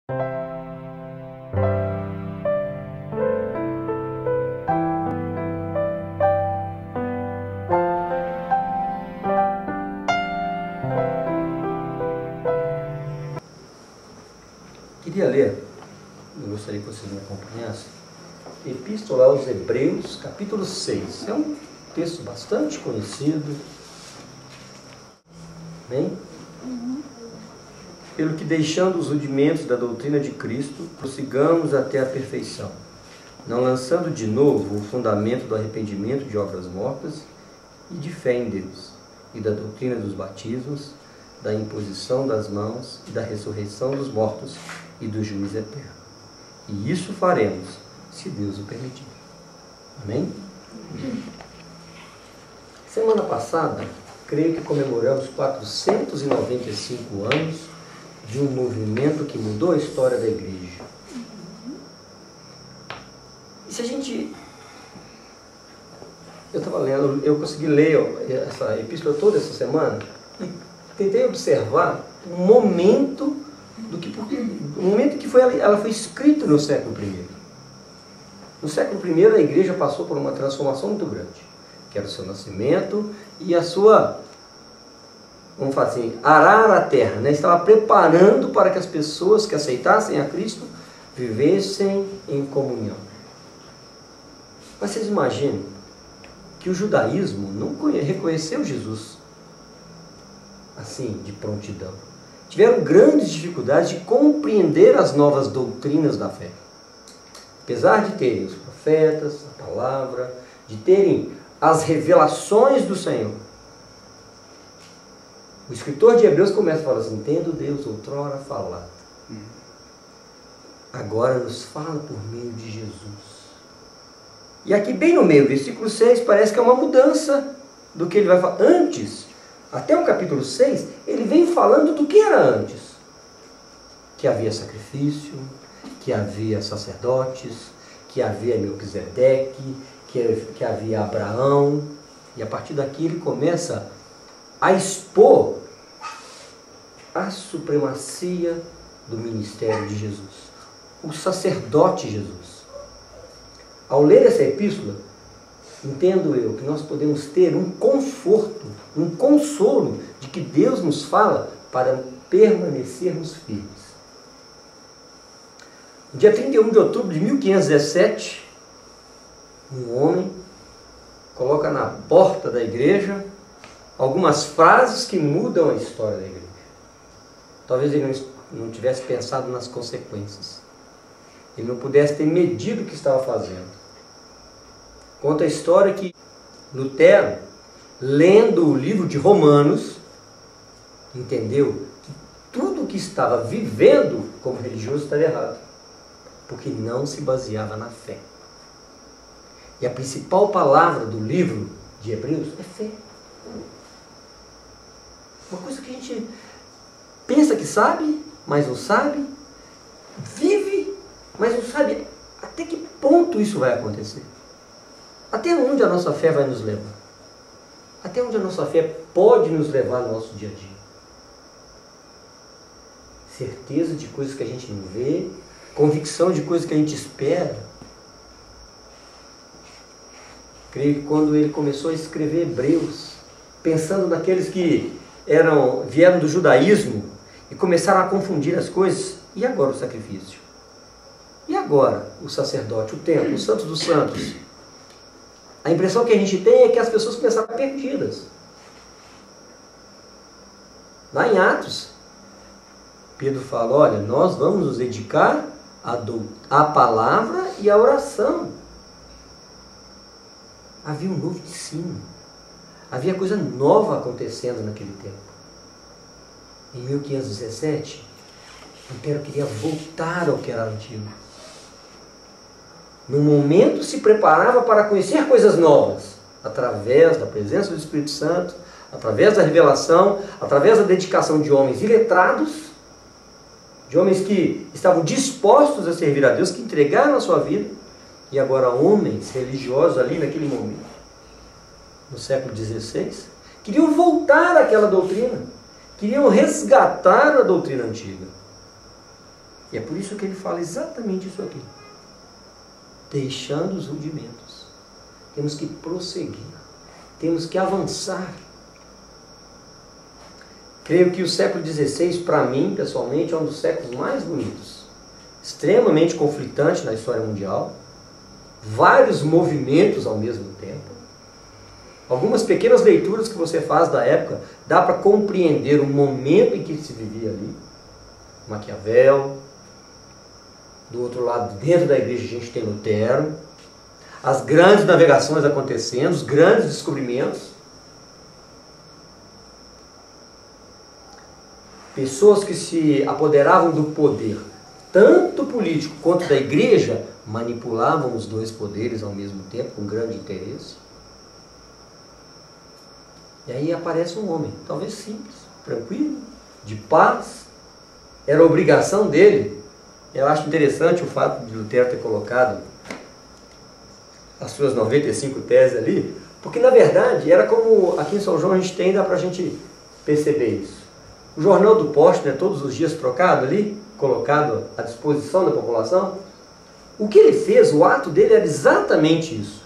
Queria ler, eu gostaria que vocês me acompanhassem, Epístola aos Hebreus, capítulo 6. É um texto bastante conhecido. Bem? Pelo que, deixando os rudimentos da doutrina de Cristo, prossigamos até a perfeição, não lançando de novo o fundamento do arrependimento de obras mortas e de fé em Deus, e da doutrina dos batismos, da imposição das mãos e da ressurreição dos mortos e do juízo eterno. E isso faremos, se Deus o permitir. Amém? Semana passada, creio que comemoramos 495 anos de um movimento que mudou a história da igreja. E se a gente... Eu estava lendo, eu consegui ler essa epístola toda essa semana e tentei observar um momento em que ela foi escrita no século I. No século I, a igreja passou por uma transformação muito grande, que era o seu nascimento e a sua, vamos falar assim, arar a terra, né? Estava preparando para que as pessoas que aceitassem a Cristo vivessem em comunhão. Mas vocês imaginam que o judaísmo não reconheceu Jesus assim, de prontidão. Tiveram grandes dificuldades de compreender as novas doutrinas da fé. Apesar de terem os profetas, a palavra, de terem as revelações do Senhor. O escritor de Hebreus começa a falar assim: tendo Deus outrora falado, agora nos fala por meio de Jesus. E aqui bem no meio, versículo 6, parece que é uma mudança do que ele vai falar. Antes, até o capítulo 6, ele vem falando do que era antes. Que havia sacrifício, que havia sacerdotes, que havia Melquisedeque, que havia Abraão. E a partir daqui ele começa a expor a supremacia do ministério de Jesus. O sacerdote Jesus. Ao ler essa epístola, entendo eu que nós podemos ter um conforto, um consolo de que Deus nos fala para permanecermos firmes. No dia 31 de outubro de 1517, um homem coloca na porta da igreja algumas frases que mudam a história da igreja. Talvez ele não tivesse pensado nas consequências. Ele não pudesse ter medido o que estava fazendo. Conta a história que Lutero, lendo o livro de Romanos, entendeu que tudo o que estava vivendo como religioso estava errado, porque não se baseava na fé. E a principal palavra do livro de Hebreus é fé. Uma coisa que a gente pensa que sabe, mas não sabe, vive, mas não sabe até que ponto isso vai acontecer. Até onde a nossa fé vai nos levar? Até onde a nossa fé pode nos levar no nosso dia a dia? Certeza de coisas que a gente não vê, convicção de coisas que a gente espera. Creio que quando ele começou a escrever Hebreus, pensando naqueles que vieram do judaísmo e começaram a confundir as coisas, e agora o sacrifício? E agora o sacerdote, o templo, o santo dos santos? A impressão que a gente tem é que as pessoas começaram perdidas. Lá em Atos, Pedro fala: olha, nós vamos nos dedicar à palavra e à oração. Havia um novo ensino. Havia coisa nova acontecendo naquele tempo. Em 1517, o Império queria voltar ao que era antigo. No momento se preparava para conhecer coisas novas, através da presença do Espírito Santo, através da revelação, através da dedicação de homens iletrados, de homens que estavam dispostos a servir a Deus, que entregaram a sua vida, e agora homens religiosos ali naquele momento, no século XVI, queriam voltar àquela doutrina, queriam resgatar a doutrina antiga. E é por isso que ele fala exatamente isso aqui. Deixando os rudimentos. Temos que prosseguir. Temos que avançar. Creio que o século XVI, para mim, pessoalmente, é um dos séculos mais bonitos. Extremamente conflitante na história mundial. Vários movimentos ao mesmo tempo. Algumas pequenas leituras que você faz da época, dá para compreender o momento em que se vivia ali. Maquiavel. Do outro lado, dentro da igreja, a gente tem Lutero. As grandes navegações acontecendo, os grandes descobrimentos. Pessoas que se apoderavam do poder, tanto político quanto da igreja, manipulavam os dois poderes ao mesmo tempo, com grande interesse. E aí aparece um homem, talvez simples, tranquilo, de paz. Era obrigação dele. Eu acho interessante o fato de Lutero ter colocado as suas 95 teses ali, porque na verdade era como aqui em São João a gente tem, dá para a gente perceber isso. O jornal do poste, né, todos os dias trocado ali, colocado à disposição da população. O que ele fez, o ato dele era exatamente isso.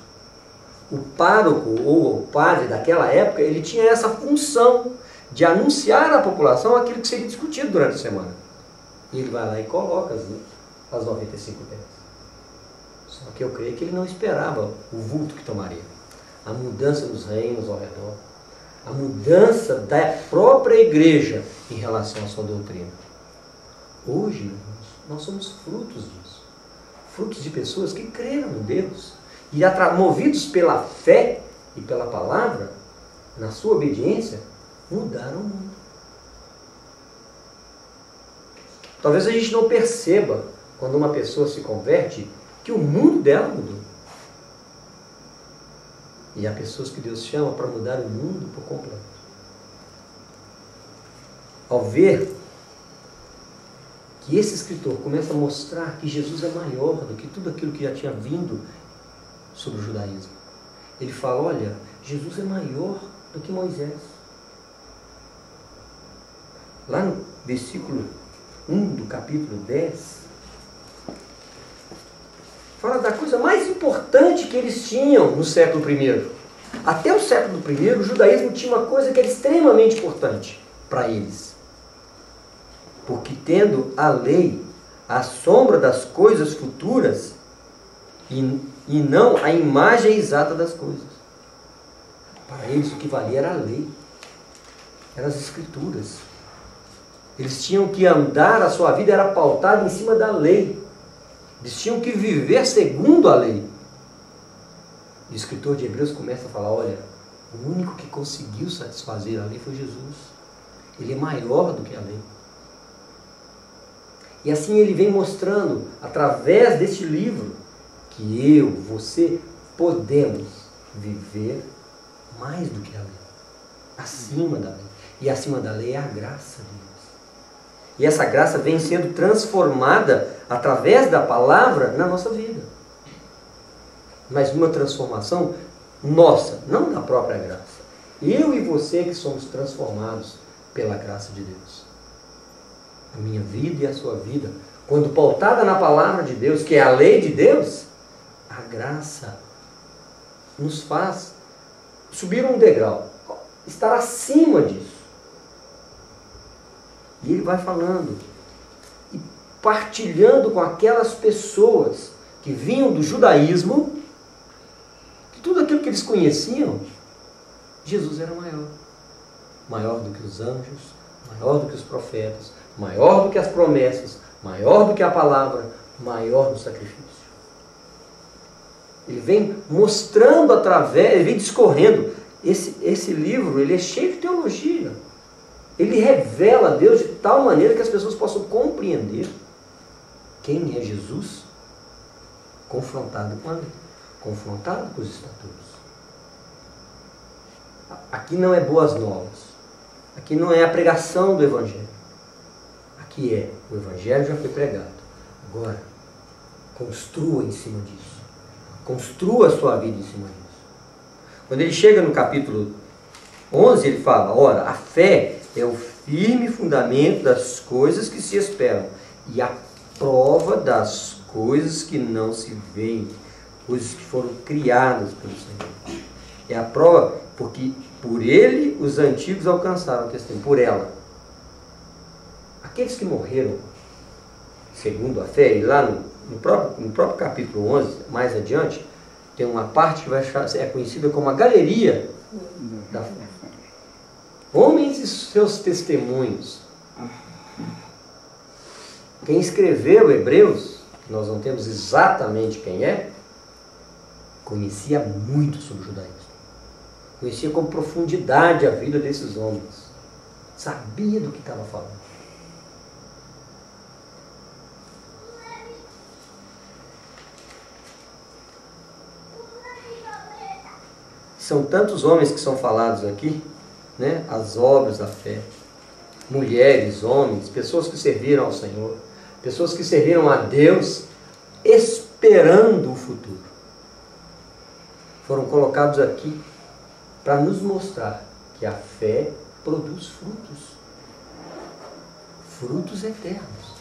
O pároco ou o padre daquela época, ele tinha essa função de anunciar à população aquilo que seria discutido durante a semana. E ele vai lá e coloca as 95 teses. Só que eu creio que ele não esperava o vulto que tomaria. A mudança dos reinos ao redor. A mudança da própria igreja em relação à sua doutrina. Hoje, irmãos, nós somos frutos disso. Frutos de pessoas que creram em Deus. E movidos pela fé e pela palavra, na sua obediência, mudaram o mundo. Talvez a gente não perceba, quando uma pessoa se converte, que o mundo dela mudou. E há pessoas que Deus chama para mudar o mundo por completo. Ao ver que esse escritor começa a mostrar que Jesus é maior do que tudo aquilo que já tinha vindo sobre o judaísmo. Ele fala, olha, Jesus é maior do que Moisés. Lá no versículo 1 do capítulo 10, fala da coisa mais importante que eles tinham no século I. Até o século I, o judaísmo tinha uma coisa que era extremamente importante para eles. Porque tendo a lei a sombra das coisas futuras e não a imagem exata das coisas. Para eles o que valia era a lei, eram as escrituras. Eles tinham que andar, a sua vida era pautada em cima da lei. Eles tinham que viver segundo a lei. E o escritor de Hebreus começa a falar, olha, o único que conseguiu satisfazer a lei foi Jesus. Ele é maior do que a lei. E assim ele vem mostrando, através deste livro, que eu, você, podemos viver mais do que a lei. Acima da lei. E acima da lei é a graça de Deus. E essa graça vem sendo transformada através da palavra na nossa vida. Mas uma transformação nossa, não da própria graça. Eu e você que somos transformados pela graça de Deus. A minha vida e a sua vida, quando pautada na palavra de Deus, que é a lei de Deus, a graça nos faz subir um degrau, estar acima disso. E ele vai falando e partilhando com aquelas pessoas que vinham do judaísmo, que tudo aquilo que eles conheciam, Jesus era maior. Maior do que os anjos, maior do que os profetas, maior do que as promessas, maior do que a palavra, maior do sacrifício. Ele vem mostrando através, ele vem discorrendo. Esse livro, ele é cheio de teologia. Ele revela a Deus de tal maneira que as pessoas possam compreender quem é Jesus, confrontado com a lei, confrontado com os estatutos. Aqui não é boas novas. Aqui não é a pregação do Evangelho. Aqui é, o Evangelho já foi pregado. Agora, construa em cima disso. Construa a sua vida em cima disso. Quando ele chega no capítulo 11, ele fala, ora, a fé é o firme fundamento das coisas que se esperam e a prova das coisas que não se veem, coisas que foram criadas pelo Senhor. É a prova, porque por ele os antigos alcançaram o testemunho, por ela. Aqueles que morreram segundo a fé, e lá no próprio capítulo 11, mais adiante, tem uma parte que é conhecida como a galeria da fé. Homens e seus testemunhos. Quem escreveu Hebreus, que nós não temos exatamente quem é, conhecia muito sobre o judaísmo. Conhecia com profundidade a vida desses homens. Sabia do que estava falando. São tantos homens que são falados aqui, né? As obras da fé. Mulheres, homens, pessoas que serviram ao Senhor. Pessoas que serviram a Deus esperando o futuro. Foram colocados aqui para nos mostrar que a fé produz frutos. Frutos eternos.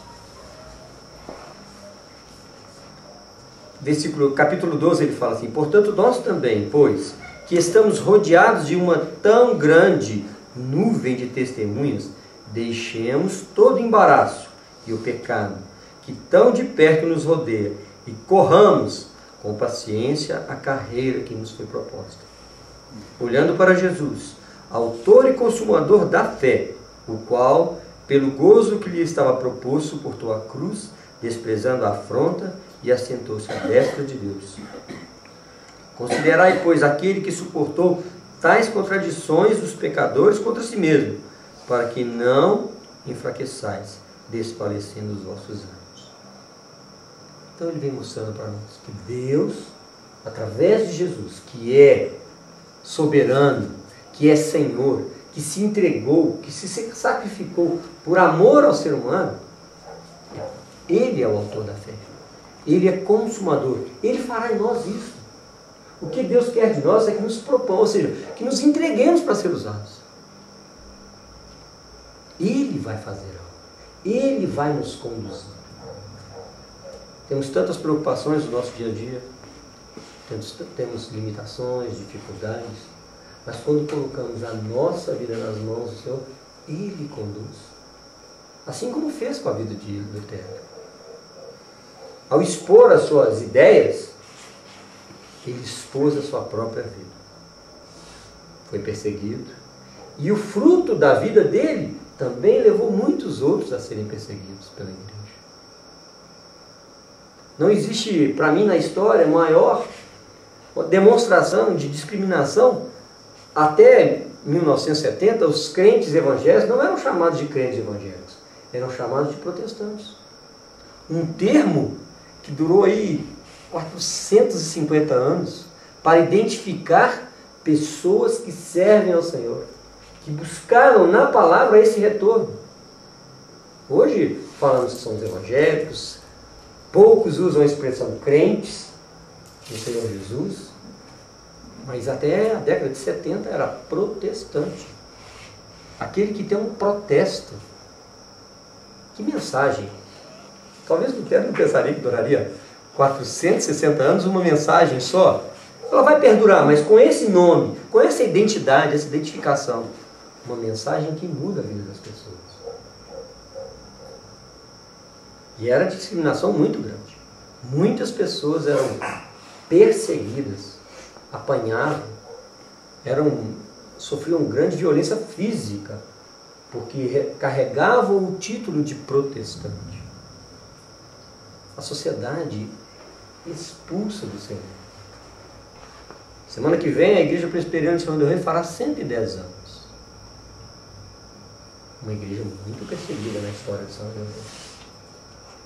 Capítulo 12 ele fala assim: portanto nós também, pois, que estamos rodeados de uma tão grande nuvem de testemunhas, deixemos todo embaraço e o pecado que tão de perto nos rodeia e corramos com paciência a carreira que nos foi proposta. Olhando para Jesus, autor e consumador da fé, o qual, pelo gozo que lhe estava proposto, suportou a cruz, desprezando a afronta, e assentou-se à destra de Deus. Considerai, pois, aquele que suportou tais contradições dos pecadores contra si mesmo, para que não enfraqueçais, desfalecendo os vossos ânimos. Então ele vem mostrando para nós que Deus, através de Jesus, que é soberano, que é Senhor, que se entregou, que se sacrificou por amor ao ser humano, Ele é o autor da fé. Ele é consumador. Ele fará em nós isso. O que Deus quer de nós é que nos propõe, ou seja, que nos entreguemos para ser usados. Ele vai fazer algo. Ele vai nos conduzir. Temos tantas preocupações no nosso dia a dia. Temos limitações, dificuldades. Mas quando colocamos a nossa vida nas mãos do Senhor, Ele conduz. Assim como fez com a vida de Lutero. Ao expor as suas ideias, ele expôs a sua própria vida. Foi perseguido. E o fruto da vida dele também levou muitos outros a serem perseguidos pela igreja. Não existe, para mim, na história, maior demonstração de discriminação. Até 1970, os crentes evangélicos não eram chamados de crentes evangélicos, eram chamados de protestantes. Um termo que durou aí 450 anos para identificar pessoas que servem ao Senhor, que buscaram na palavra esse retorno. Hoje falamos que são os evangélicos, poucos usam a expressão crentes no Senhor Jesus, mas até a década de 70 era protestante. Aquele que tem um protesto. Que mensagem! Talvez Lutero não pensaria que duraria 460 anos uma mensagem só. Ela vai perdurar, mas com esse nome, com essa identidade, essa identificação, uma mensagem que muda a vida das pessoas. E era discriminação muito grande. Muitas pessoas eram perseguidas, apanhavam, sofriam grande violência física, porque carregavam o título de protestante. A sociedade expulsa do Senhor. Semana que vem a Igreja Presbiteriana de São João do Rei fará 110 anos. Uma igreja muito perseguida na história de São João do Rei.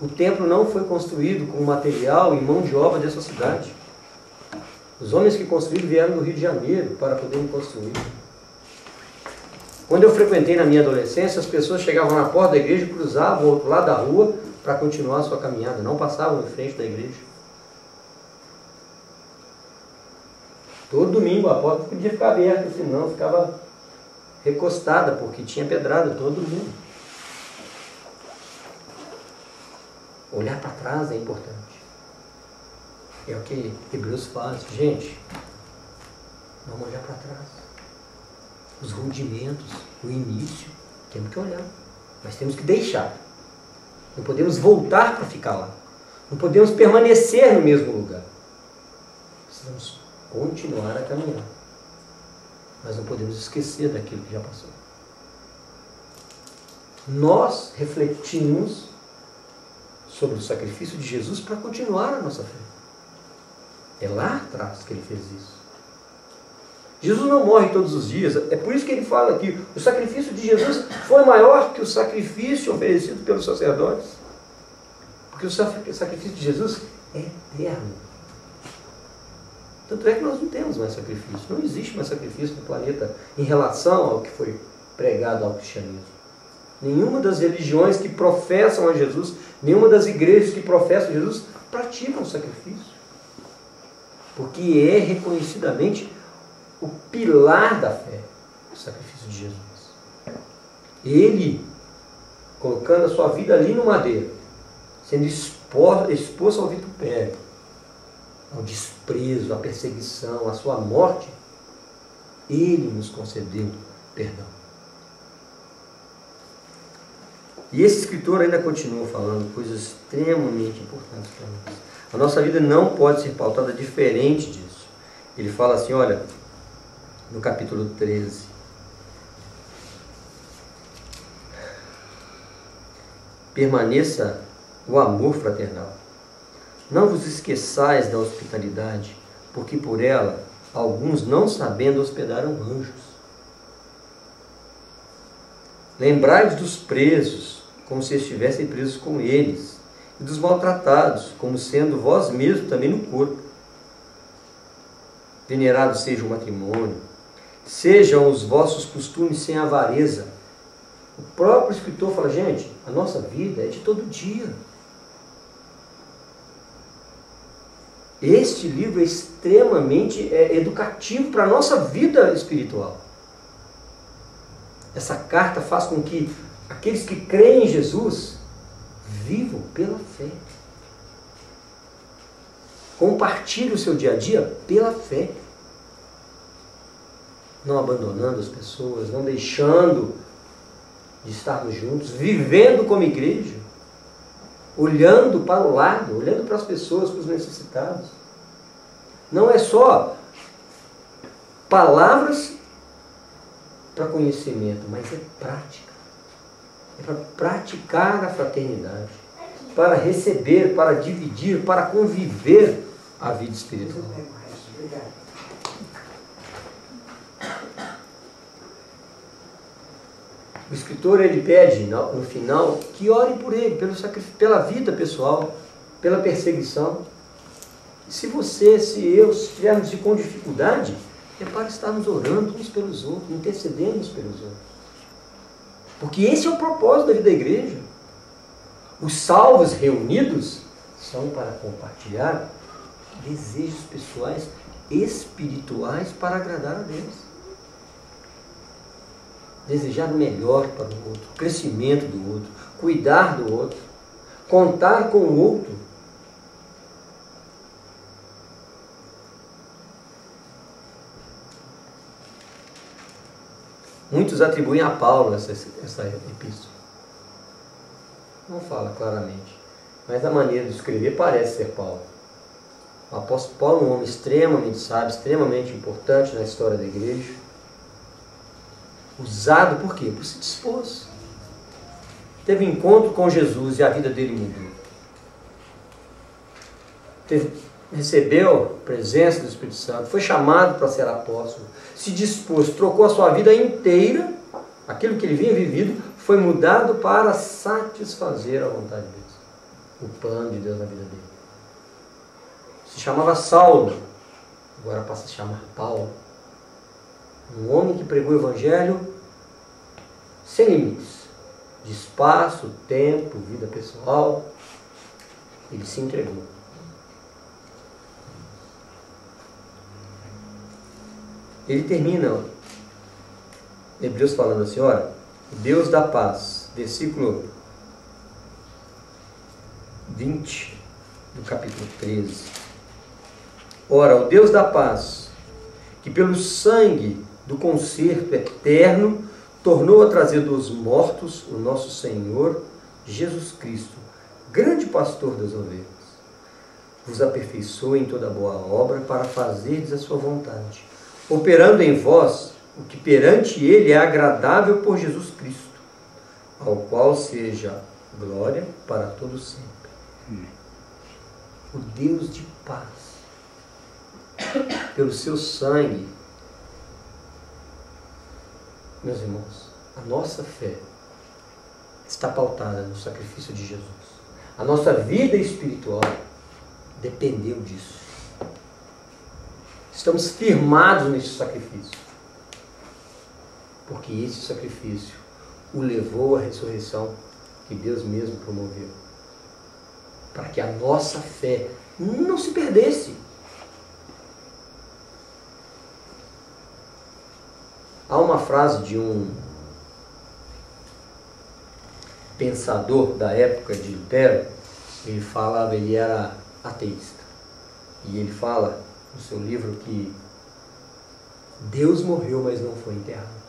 O templo não foi construído com material e mão de obra dessa cidade. Os homens que construíram vieram do Rio de Janeiro para poderem construir. Quando eu frequentei na minha adolescência, as pessoas chegavam na porta da igreja e cruzavam o outro lado da rua para continuar a sua caminhada, não passavam em frente da igreja. Todo domingo a porta podia ficar aberta, senão ficava recostada, porque tinha pedrada todo domingo. Olhar para trás é importante. É o que Hebreus faz. Gente, vamos olhar para trás. Os rudimentos, o início, temos que olhar. Mas temos que deixar. Não podemos voltar para ficar lá. Não podemos permanecer no mesmo lugar. Precisamos continuar a caminhar. Mas não podemos esquecer daquilo que já passou. Nós refletimos sobre o sacrifício de Jesus para continuar a nossa fé. É lá atrás que ele fez isso. Jesus não morre todos os dias. É por isso que ele fala aqui, o sacrifício de Jesus foi maior que o sacrifício oferecido pelos sacerdotes. Porque o sacrifício de Jesus é eterno. Tanto é que nós não temos mais sacrifício. Não existe mais sacrifício no planeta em relação ao que foi pregado ao cristianismo. Nenhuma das religiões que professam a Jesus, nenhuma das igrejas que professam Jesus, praticam o sacrifício. Porque é reconhecidamente o pilar da fé, o sacrifício de Jesus. Ele, colocando a sua vida ali no madeiro, sendo exposto ao vitupério, ao desprezo, à perseguição, à sua morte, ele nos concedeu perdão. E esse escritor ainda continua falando coisas extremamente importantes para nós. A nossa vida não pode ser pautada diferente disso. Ele fala assim, olha, no capítulo 13. Permaneça o amor fraternal. Não vos esqueçais da hospitalidade, porque por ela alguns, não sabendo, hospedaram anjos. Lembrai-vos dos presos, como se estivessem presos com eles, e dos maltratados, como sendo vós mesmos também no corpo. Venerado seja o matrimônio, sejam os vossos costumes sem avareza. O próprio escritor fala, gente, a nossa vida é de todo dia. Este livro é extremamente educativo para a nossa vida espiritual. Essa carta faz com que aqueles que creem em Jesus vivam pela fé. Compartilhem o seu dia a dia pela fé. Não abandonando as pessoas, não deixando de estarmos juntos, vivendo como igreja, olhando para o lado, olhando para as pessoas, para os necessitados. Não é só palavras para conhecimento, mas é prática. É para praticar a fraternidade, para receber, para dividir, para conviver a vida espiritual. O escritor, ele pede no final que ore por ele, pelo sacrifício, pela vida pessoal, pela perseguição. Se você, se eu, estivermos com dificuldade, é para estarmos orando uns pelos outros, intercedendo uns pelos outros. Porque esse é o propósito da vida da igreja. Os salvos reunidos são para compartilhar desejos pessoais, espirituais, para agradar a Deus. Desejar o melhor para o outro, o crescimento do outro, cuidar do outro, contar com o outro. Muitos atribuem a Paulo essa epístola. Não fala claramente, mas a maneira de escrever parece ser Paulo. O apóstolo Paulo é um homem extremamente sábio, extremamente importante na história da igreja. Usado por quê? Por se dispor. Teve encontro com Jesus e a vida dele mudou. Recebeu a presença do Espírito Santo, foi chamado para ser apóstolo, se dispôs, trocou a sua vida inteira, aquilo que ele vinha vivido, foi mudado para satisfazer a vontade de Deus, o plano de Deus na vida dele. Se chamava Saulo, agora passa a se chamar Paulo. Um homem que pregou o Evangelho sem limites, de espaço, tempo, vida pessoal. Ele se entregou. Ele termina Hebreus falando assim, olha, Deus da paz, versículo 20 do capítulo 13. Ora, o Deus da paz, que pelo sangue do concerto eterno tornou a trazer dos mortos o nosso Senhor Jesus Cristo, grande pastor das ovelhas, vos aperfeiçoe em toda boa obra para fazerdes a sua vontade, operando em vós o que perante ele é agradável por Jesus Cristo, ao qual seja glória para todos sempre. O Deus de paz, pelo seu sangue, meus irmãos, a nossa fé está pautada no sacrifício de Jesus. A nossa vida espiritual dependeu disso. Estamos firmados nesse sacrifício, porque esse sacrifício o levou à ressurreição que Deus mesmo promoveu, para que a nossa fé não se perdesse. Há uma frase de um pensador da época de Lutero. Ele era ateísta, e ele fala no seu livro que Deus morreu, mas não foi enterrado.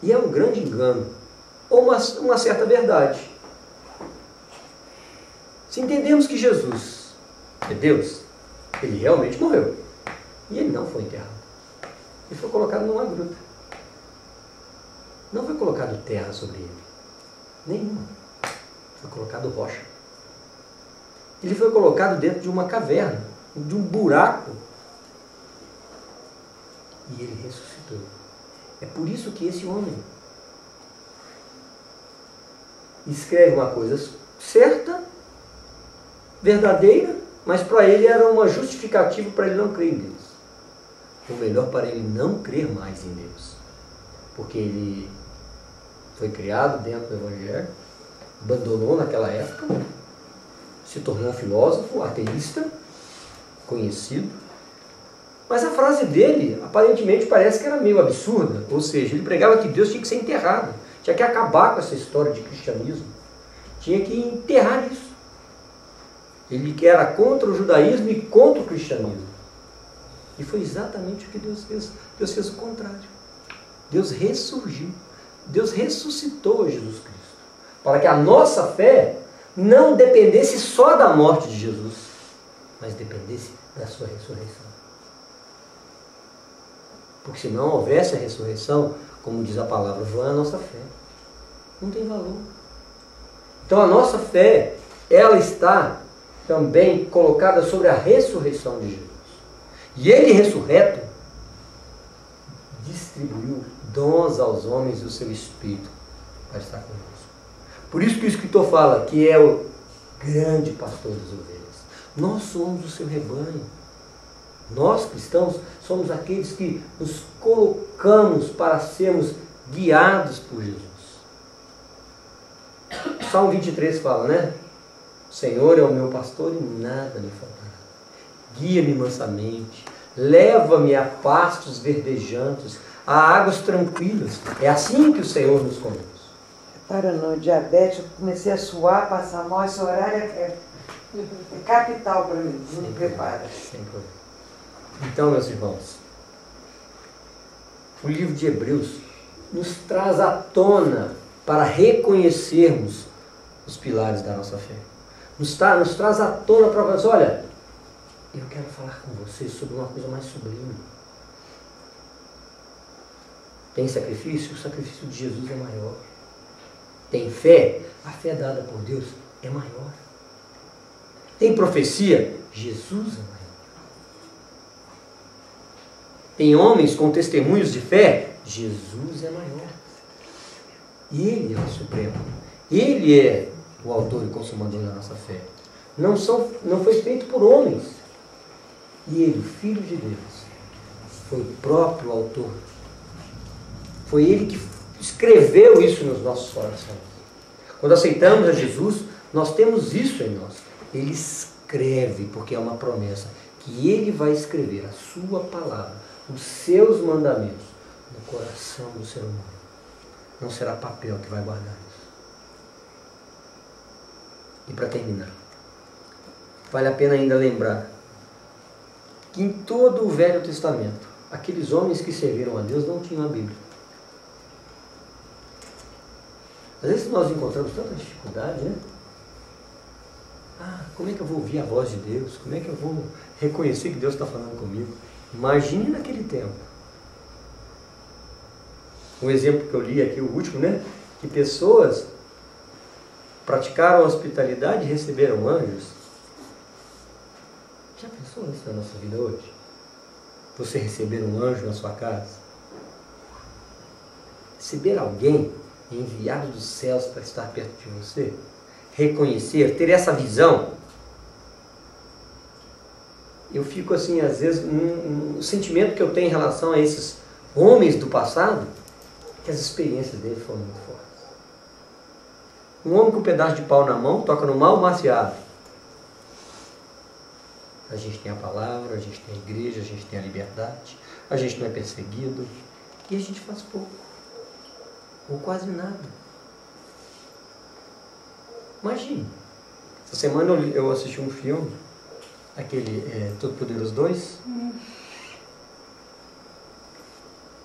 E é um grande engano, ou uma certa verdade. Se entendemos que Jesus é Deus, ele realmente morreu, e ele não foi enterrado. Ele foi colocado numa gruta. Não foi colocado terra sobre ele, nenhuma. Foi colocado rocha. Ele foi colocado dentro de uma caverna, de um buraco, e ele ressuscitou. É por isso que esse homem escreve uma coisa certa, verdadeira, mas para ele era uma justificativa para ele não crer em Deus. Ou melhor, para ele não crer mais em Deus. Porque ele foi criado dentro do Evangelho, abandonou naquela época, se tornou um filósofo, ateísta, conhecido. Mas a frase dele, aparentemente, parece que era meio absurda. Ou seja, ele pregava que Deus tinha que ser enterrado, tinha que acabar com essa história de cristianismo, tinha que enterrar isso. Ele era contra o judaísmo e contra o cristianismo. E foi exatamente o que Deus fez. Deus fez o contrário. Deus ressurgiu. Deus ressuscitou Jesus Cristo, para que a nossa fé não dependesse só da morte de Jesus, mas dependesse da sua ressurreição. Porque se não houvesse a ressurreição, como diz a palavra, vã a nossa fé. Não tem valor. Então a nossa fé, ela está também colocada sobre a ressurreição de Jesus. E ele, ressurreto, distribuiu dons aos homens do seu Espírito para estar conosco. Por isso que o escritor fala que é o grande pastor das ovelhas. Nós somos o seu rebanho. Nós, cristãos, somos aqueles que nos colocamos para sermos guiados por Jesus. Salmo 23 fala, né? O Senhor é o meu pastor e nada me faltará. Guia-me mansamente, leva-me a pastos verdejantes, a águas tranquilas. É assim que o Senhor nos conduz. Para no diabetes, eu comecei a suar, passar mal. Esse horário é capital para mim. Não me prepara. Sempre. Então, meus irmãos, o livro de Hebreus nos traz à tona para reconhecermos os pilares da nossa fé. Nos traz à tona para falar, olha, eu quero falar com vocês sobre uma coisa mais sublime. Tem sacrifício? O sacrifício de Jesus é maior. Tem fé? A fé dada por Deus é maior. Tem profecia? Jesus é maior. Tem homens com testemunhos de fé? Jesus é maior. E Ele é o Supremo. Ele é o autor e consumador da nossa fé. Não foi feito por homens. E Ele, o Filho de Deus, foi o próprio autor. Foi Ele que escreveu isso nos nossos corações. Quando aceitamos a Jesus, nós temos isso em nós. Ele escreve, porque é uma promessa, que Ele vai escrever a sua palavra, os seus mandamentos, no coração do ser humano. Não será papel que vai guardar isso. E para terminar, vale a pena ainda lembrar que em todo o Velho Testamento, aqueles homens que serviram a Deus não tinham a Bíblia. Às vezes nós encontramos tanta dificuldade, né? Como é que eu vou ouvir a voz de Deus? Como é que eu vou reconhecer que Deus está falando comigo? Imagine naquele tempo. Um exemplo que eu li aqui, o último, né? Que pessoas praticaram a hospitalidade e receberam anjos. Já pensou nisso na nossa vida hoje? Você receber um anjo na sua casa? Receber alguém enviado dos céus para estar perto de você? Reconhecer, ter essa visão? Eu fico assim, às vezes, o sentimento que eu tenho em relação a esses homens do passado, que as experiências deles foram muito fortes. Um homem com um pedaço de pau na mão toca no mal maciado. A gente tem a palavra, a gente tem a igreja, a gente tem a liberdade, a gente não é perseguido e a gente faz pouco, ou quase nada. Imagine, essa semana eu assisti um filme, aquele Todo-Poderoso 2.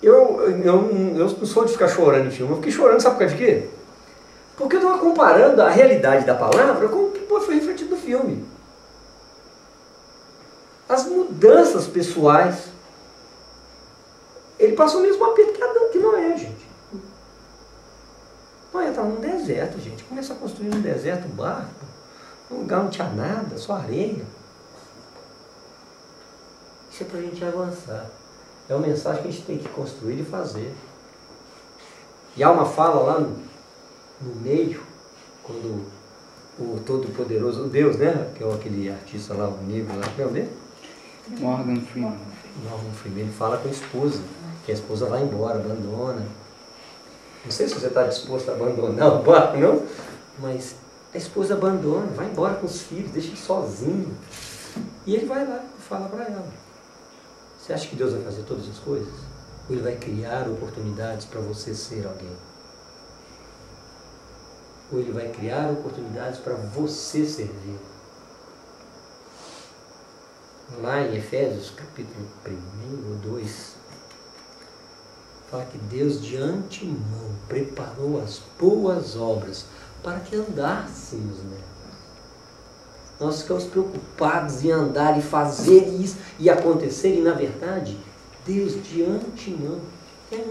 Eu não sou de ficar chorando em filme, eu fiquei chorando, sabe por causa de quê? Porque eu estava comparando a realidade da palavra com o que foi refletido no filme. As mudanças pessoais. Ele passou o mesmo aperto que Adão, que Noé, gente. Noé estava num deserto, gente. Começou a construir num deserto um barco. Um lugar não tinha nada, só areia. Isso é para a gente avançar. É uma mensagem que a gente tem que construir e fazer. E há uma fala lá no meio, quando o Todo-Poderoso, o Deus, né? Que é aquele artista lá, o negro lá, que é o dele? Morgan Freeman. Morgan Freeman, ele fala com a esposa, que a esposa vai embora, abandona. Não sei se você está disposto a abandonar o barco, não, mas a esposa abandona, vai embora com os filhos, deixa ele sozinho. E ele vai lá e fala para ela: você acha que Deus vai fazer todas as coisas? Ou Ele vai criar oportunidades para você ser alguém? Ou Ele vai criar oportunidades para você servir? Lá em Efésios, capítulo 1 ou 2, fala que Deus de antemão preparou as boas obras para que andássemos nelas. Nós ficamos preocupados em andar e fazer isso e acontecer, e na verdade, Deus de antemão,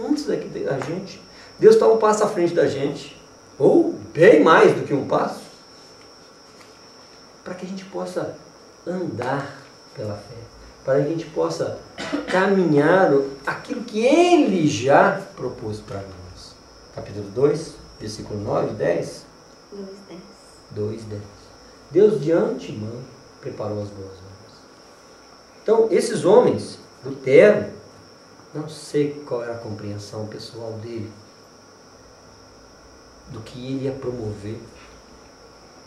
antes da gente, Deus está um passo à frente da gente, ou bem mais do que um passo, para que a gente possa andar pela fé, para que a gente possa caminhar aquilo que Ele já propôs para nós. Capítulo 2, versículo 9 e 10. 2:10. Deus de antemão preparou as boas obras. Então, esses homens, Lutero, não sei qual era a compreensão pessoal dele do que ele ia promover.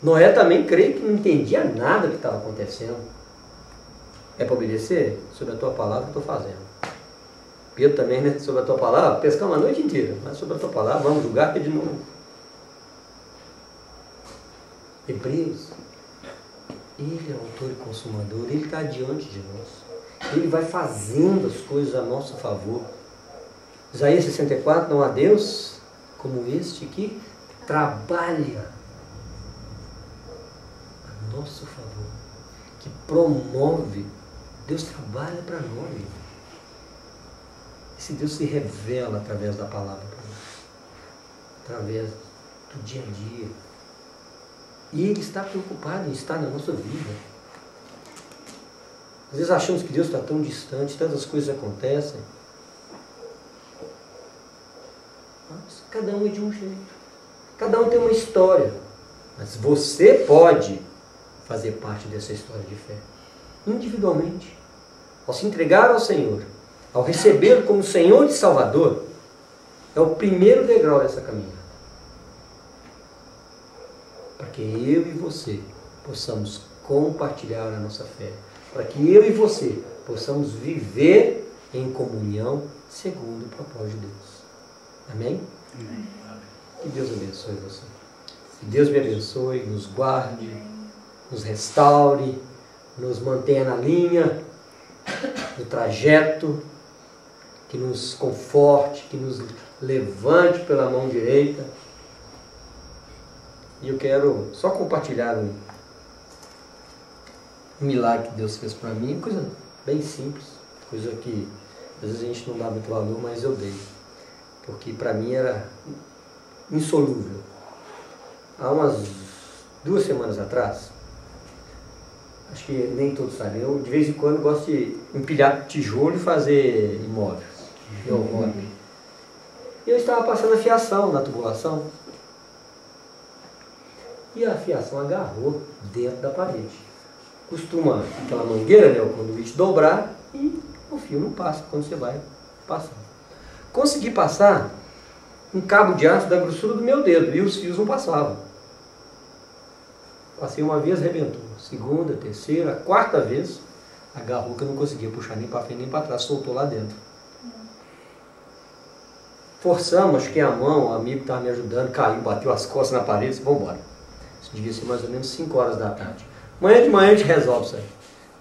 Noé também creio que não entendia nada do que estava acontecendo. É para obedecer? Sobre a tua palavra eu estou fazendo. Pedro também, né? Sobre a tua palavra, pescamos a noite inteira, mas sobre a tua palavra vamos julgar que de novo. Hebreus, Ele é o autor e consumador, Ele está diante de nós. Ele vai fazendo as coisas a nosso favor. Isaías 64, não há Deus como este que trabalha a nosso favor, que promove. Deus trabalha para nós. Esse Deus se revela através da palavra para nós, através do dia a dia. E Ele está preocupado em estar na nossa vida. Às vezes achamos que Deus está tão distante, tantas coisas acontecem. Mas cada um é de um jeito. Cada um tem uma história. Mas você pode fazer parte dessa história de fé. Individualmente. Ao se entregar ao Senhor, ao receber como Senhor e Salvador, é o primeiro degrau dessa caminhada. Para que eu e você possamos compartilhar a nossa fé. Para que eu e você possamos viver em comunhão segundo o propósito de Deus. Amém? Amém. Que Deus abençoe você. Que Deus me abençoe, nos guarde, nos restaure, nos mantenha na linha, no trajeto, que nos conforte, que nos levante pela mão direita. E eu quero só compartilhar um milagre que Deus fez para mim, coisa bem simples, coisa que às vezes a gente não dá muito valor, mas eu dei, porque para mim era insolúvel. Há umas 2 semanas atrás, acho que nem todos sabem, eu de vez em quando gosto de empilhar tijolo e fazer imóveis, meu hobby. E eu estava passando a fiação na tubulação, e a fiação agarrou dentro da parede. Costuma aquela mangueira, né, o conduíte dobrar e o fio não passa quando você vai passar. Consegui passar um cabo de aço da grossura do meu dedo e os fios não passavam. Passei uma vez, arrebentou. Segunda, terceira, quarta vez, agarrou que eu não conseguia puxar nem para frente nem para trás, soltou lá dentro. Forçamos, acho que a mão, o amigo que estava me ajudando, caiu, bateu as costas na parede e disse, vamos embora. Isso devia ser mais ou menos 5 horas da tarde. Amanhã de manhã a gente resolve isso aí.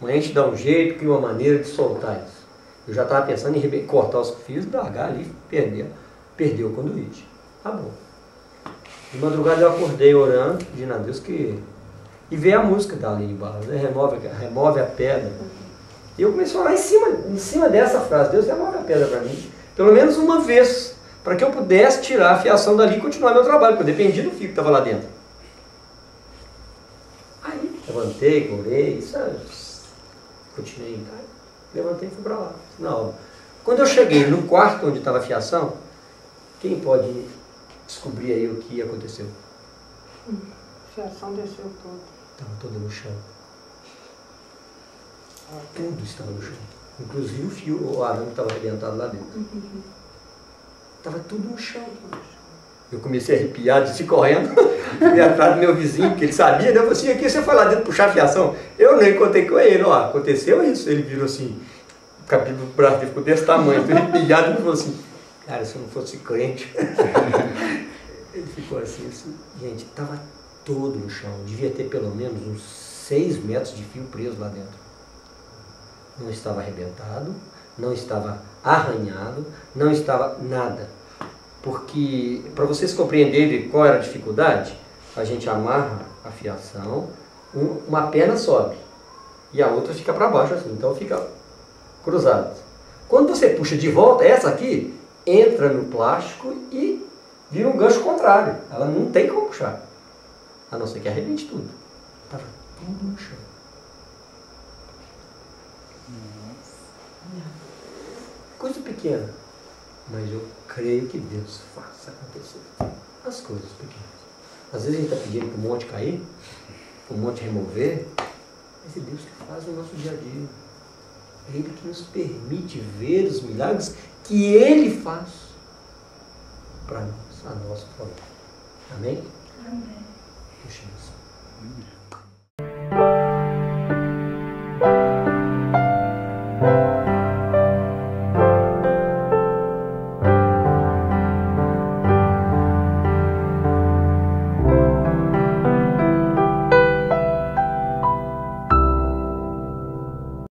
Amanhã a gente dá um jeito, cria uma maneira de soltar isso. Eu já estava pensando em cortar os fios, largar ali, perder o conduíte. Tá bom. De madrugada eu acordei orando, pedindo a Deus que... E veio a música da Aline Barros, né? Remove a pedra. E eu comecei a orar em cima dessa frase. Deus remove a pedra para mim. Pelo menos uma vez. Para que eu pudesse tirar a fiação dali e continuar meu trabalho. Porque eu dependia do fio que estava lá dentro. Aí, levantei, orei, sabe? Continuei. Levantei e fui para lá. Na aula. Quando eu cheguei no quarto onde estava a fiação, quem pode descobrir aí o que aconteceu? A fiação desceu toda. Estava toda no chão. Tudo estava no chão. Inclusive o fio, o arame estava arrebentado lá dentro. Estava tudo no chão. Eu comecei a arrepiar, disse correndo, fui atrás do meu vizinho, porque ele sabia, né? Eu falei assim, aqui você foi lá dentro puxar a fiação. Eu nem contei com ele, ó, aconteceu isso. Ele virou assim, o cabelo do braço dele ficou desse tamanho, fui arrepiado, ele falou assim, cara, se eu não fosse crente. Ele ficou assim, gente, estava todo no chão, devia ter pelo menos uns 6 metros de fio preso lá dentro. Não estava arrebentado, não estava arranhado, não estava nada. Porque, para vocês compreenderem qual era a dificuldade, a gente amarra a fiação, uma perna sobe e a outra fica para baixo assim, então fica cruzada. Quando você puxa de volta, essa aqui entra no plástico e vira um gancho contrário. Ela não tem como puxar, a não ser que arrebente tudo. Estava tudo no chão. Coisa pequena, mas eu creio que Deus faça acontecer as coisas pequenas. Às vezes a gente está pedindo para o monte cair, para o monte remover, mas é Deus que faz no nosso dia a dia. É Ele que nos permite ver os milagres que Ele faz para nós, a nosso favor. Amém? Amém. Deixa eu